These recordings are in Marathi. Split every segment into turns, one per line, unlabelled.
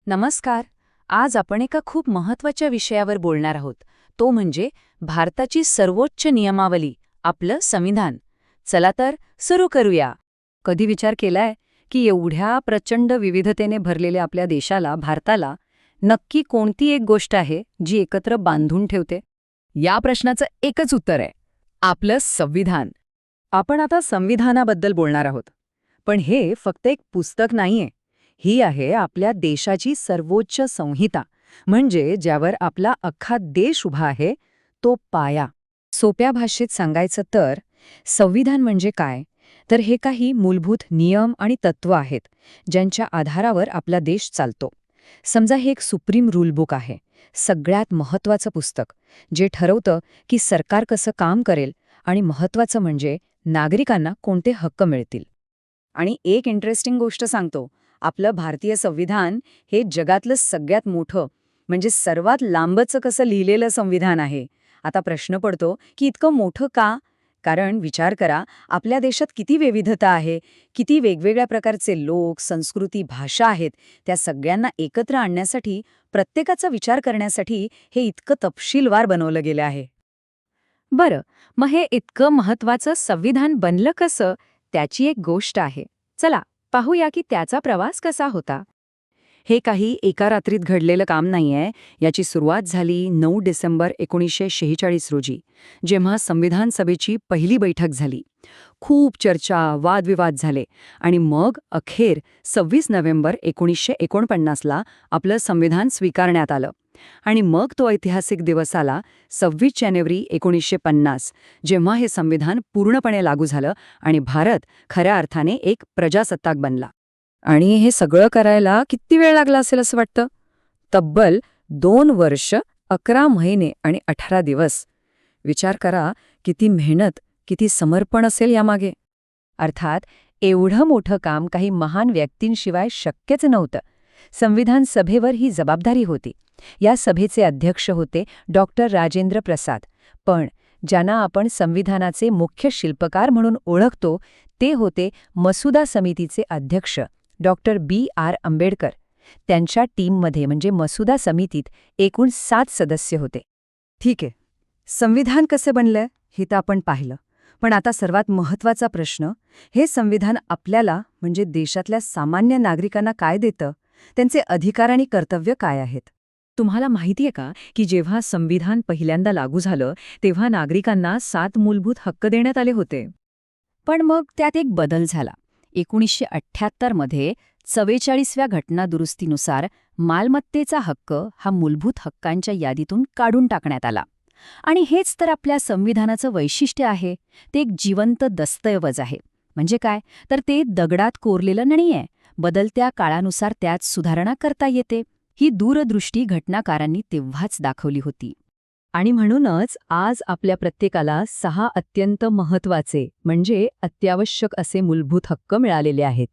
नमस्कार. आज आपण एका खूप महत्त्वाच्या विषयावर बोलणार आहोत. तो म्हणजे भारताची सर्वोच्च नियमावली, आपलं संविधान. चला तर सुरू करूया.
कधी विचार केलाय की एवढ्या प्रचंड विविधतेने भरलेल्या आपल्या देशाला, भारताला, नक्की कोणती एक गोष्ट आहे जी एकत्र बांधून ठेवते?
या प्रश्नाचं एकच उत्तर आहे, आपलं संविधान. आपण आता संविधानाबद्दल बोलणार आहोत. पण हे फक्त एक पुस्तक नाहीये. ही आहे आपल्या देशाची सर्वोच्च संहिता, म्हणजे ज्यावर आपला अख्खा देश उभा आहे, तो पाया. सोप्या भाषेत सांगायचं तर संविधान म्हणजे काय, तर हे काही मूलभूत नियम आणि तत्त्व आहेत ज्यांच्या आधारावर आपला देश चालतो. समजा हे एक सुप्रीम रूल बुक आहे, सगळ्यात महत्त्वाचं पुस्तक, जे ठरवतं की सरकार कसं काम करेल आणि महत्त्वाचं म्हणजे नागरिकांना कोणते हक्क मिळतील. आणि एक इंटरेस्टिंग गोष्ट सांगतो, आपलं भारतीय संविधान हे जगातलं सगळ्यात मोठं, म्हणजे सर्वात लांबचं कसं लिहिलेलं संविधान आहे. आता प्रश्न पडतो की इतकं मोठं का? कारण विचार करा, आपल्या देशात किती विविधता आहे, किती वेगवेगळ्या प्रकारचे लोक, संस्कृती, भाषा आहेत. त्या सगळ्यांना एकत्र आणण्यासाठी, प्रत्येकाचा विचार करण्यासाठी हे इतकं तपशीलवार बनवलं गेलं आहे.
बरं, मग हे इतकं महत्त्वाचं संविधान बनलं कसं, त्याची एक गोष्ट आहे. चला पाहूया की त्याचा प्रवास कसा होता.
हे काही एका रात्रीत घडलेलं काम नाहीये. याची सुरुवात झाली 9 डिसेंबर 1946 रोजी, जेव्हा संविधान सभेची पहिली बैठक झाली. खूप चर्चा, वादविवाद झाले आणि मग अखेर 26 नोव्हेंबर 1949ला आपलं संविधान स्वीकारण्यात आलं. आणि मग तो ऐतिहासिक दिवस आला 26 जानेवारी 1950, जेव्हा हे संविधान पूर्णपणे लागू झालं आणि भारत खऱ्या अर्थाने एक प्रजासत्ताक बनला. आणि हे सगळं करायला किती वेळ लागला असेल असं वाटतं? तब्बल 2 वर्ष, 11 महिने आणि 18 दिवस. विचार करा, किती मेहनत, किती समर्पण असेल यामागे.
अर्थात एवढं मोठं काम काही महान व्यक्तींशिवाय शक्यच नव्हतं. संविधान सभेवर ही जबाबदारी होती. या सभेचे अध्यक्ष होते डॉक्टर राजेंद्र प्रसाद. पण ज्यांना आपण संविधानाचे मुख्य शिल्पकार म्हणून ओळखतो, ते होते मसुदा समितीचे अध्यक्ष डॉक्टर B.R. आंबेडकर. त्यांच्या टीममध्ये म्हणजे मसुदा समितीत एकूण 7 सदस्य होते.
ठीक आहे, संविधान कसे बनलंय हे तर आपण पाहिलं. पण आता सर्वात महत्त्वाचा प्रश्न, हे संविधान आपल्याला म्हणजे देशातल्या सामान्य नागरिकांना काय देतं? त्यांचे अधिकार आणि कर्तव्य काय आहेत? तुम्हाला माहितीये का की जेव्हा संविधान पहिल्यांदा लागू झालं तेव्हा नागरिकांना 7 मूलभूत हक्क देण्यात आले होते.
पण मग त्यात एक बदल झाला. 1978 मध्ये 44व्या घटनादुरुस्तीनुसार मालमत्तेचा हक्क हा मूलभूत हक्कांच्या यादीतून काढून टाकण्यात आला. आणि हेच तर आपल्या संविधानाचं वैशिष्ट्य आहे. ते एक जिवंत दस्तऐवज आहे. म्हणजे काय, तर ते दगडात कोरलेलं नाहीये. बदलत्या काळानुसार त्यात सुधारणा करता येते. ही दूरदृष्टी घटनाकारांनी तेव्हाच दाखवली होती.
आणि म्हणूनच आज आपल्या प्रत्येकाला 6 अत्यंत महत्त्वाचे म्हणजे अत्यावश्यक असे मूलभूत हक्क मिळालेले आहेत.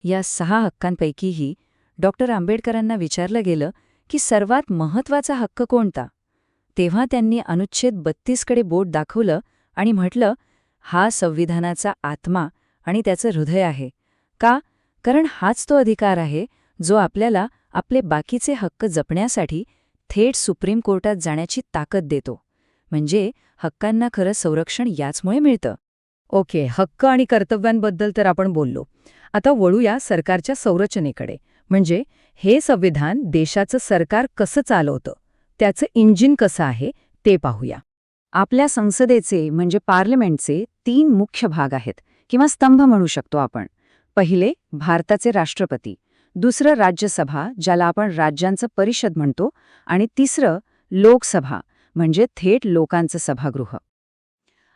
या 6 हक्कांपैकीही डॉक्टर आंबेडकरांना विचारलं गेलं की सर्वात महत्त्वाचा हक्क कोणता? तेव्हा त्यांनी अनुच्छेद 32कडे बोट दाखवलं आणि म्हटलं, हा संविधानाचा आत्मा आणि त्याचं हृदय आहे. का? कारण हाच तो अधिकार आहे जो आपल्याला आपले बाकीचे हक्क जपण्यासाठी थेट सुप्रीम कोर्टात जाण्याची ताकद देतो. म्हणजे हक्कांना खरं संरक्षण याचमुळे मिळतं. ओके, हक्क आणि कर्तव्यांबद्दल तर आपण बोललो. आता वळूया सरकारच्या संरचनेकडे. म्हणजे हे संविधान देशाचं सरकार कसं चालवतं, त्याचं इंजिन कसं आहे ते पाहूया. आपल्या संसदेचे म्हणजे पार्लमेंटचे 3 मुख्य भाग आहेत किंवा स्तंभ म्हणू शकतो आपण. पहिले भारताचे राष्ट्रपती, दुसरं राज्यसभा ज्याला आपण राज्यांचं परिषद म्हणतो, आणि तिसरं लोकसभा म्हणजे थेट लोकांचं सभागृह.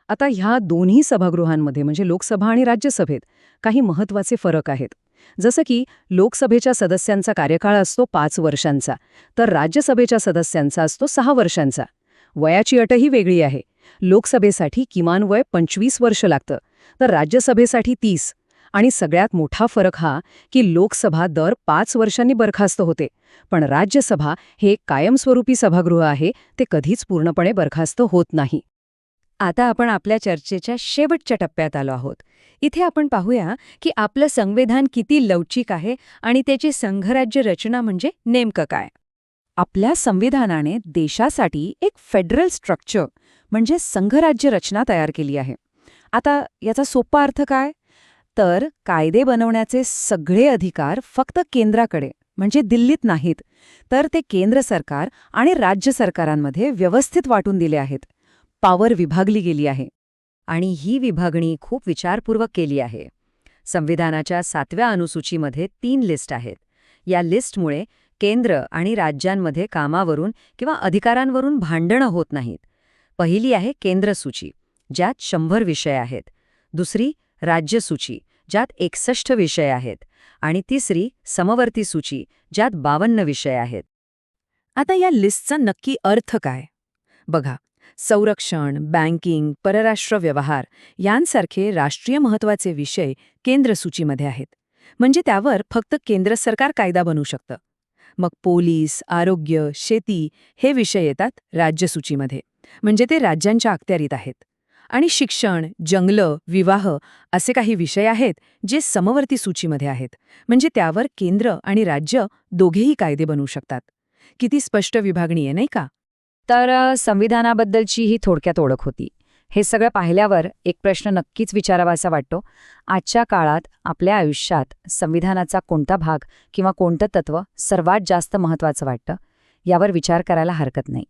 आता ह्या दोन्ही सभागृहांमध्ये म्हणजे लोकसभा आणि राज्यसभेत काही महत्त्वाचे फरक आहेत. जसं की लोकसभेच्या सदस्यांचा कार्यकाळ असतो 5 वर्षांचा, तर राज्यसभेच्या सदस्यांचा असतो 6 वर्षांचा. वयाची अटही वेगळी आहे. लोकसभेसाठी किमान वय 25 वर्ष लागतं, तर राज्यसभेसाठी 30. आणि सगळ्यात मोठा फरक हा की लोकसभा दर 5 वर्षांनी बरखास्त होते, पण राज्यसभा हे कायमस्वरूपी सभागृह आहे, ते कधीच पूर्णपणे बरखास्त होत नाही. आता आपण आपल्या चर्चेच्या शेवटच्या टप्प्यात आलो आहोत. इथे आपण पाहूया की आपलं संविधान किती लवचिक आहे आणि त्याची संघराज्य रचना म्हणजे नेमकं काय.
आपल्या संविधानाने देशासाठी एक फेडरल स्ट्रक्चर म्हणजे संघराज्य रचना तयार केली आहे. आता याचा सोपा अर्थ काय? तर कायदे बनवण्याचे सगळे अधिकार फक्त केंद्राकडे म्हणजे दिल्लीत नाहीत, तर ते केंद्र सरकार आणि राज्य सरकारांमध्ये व्यवस्थित वाटून दिले आहेत. पॉवर विभागली गेली आहे.
आणि ही विभागणी खूप विचारपूर्वक केली आहे. संविधानाच्या 7व्या अनुसूचीमध्ये 3 लिस्ट आहेत. या लिस्टमुळे केंद्र आणि राज्यांमध्ये कामावरून किंवा अधिकारांवरून भांडणं होत नाहीत. पहिली आहे केंद्र सूची, ज्यात 100 विषय आहेत. दुसरी राज्य सूची, ज्यात 61 विषय आहेत. आणि तिसरी समवर्ती सूची, ज्यात 52 विषय आहेत.
आता या लिस्टचा नक्की अर्थ काय? बघा, संरक्षण, बँकिंग, परराष्ट्र व्यवहार यांसारखे राष्ट्रीय महत्त्वाचे विषय केंद्र सूचीमध्ये आहेत. म्हणजे त्यावर फक्त केंद्र सरकार कायदा बनवू शकतं. मग पोलीस, आरोग्य, शेती हे विषय येतात राज्य सूचीमध्ये, म्हणजे ते राज्यांच्या अखत्यारीत आहेत. आणि शिक्षण, जंगलं, विवाह असे काही विषय आहेत जे समवर्ती सूचीमध्ये आहेत, म्हणजे त्यावर केंद्र आणि राज्य दोघेही कायदे बनवू शकतात. किती स्पष्ट विभागणी आहे, नाही का?
तर संविधानाबद्दलची ही थोडक्यात ओळख होती. हे सगळं पाहिल्यावर एक प्रश्न नक्कीच विचारावासा वाटतो. आजच्या काळात आपल्या आयुष्यात संविधानाचा कोणता भाग किंवा कोणतं तत्त्व सर्वात जास्त महत्त्वाचं वाटतं, यावर विचार करायला हरकत नाही.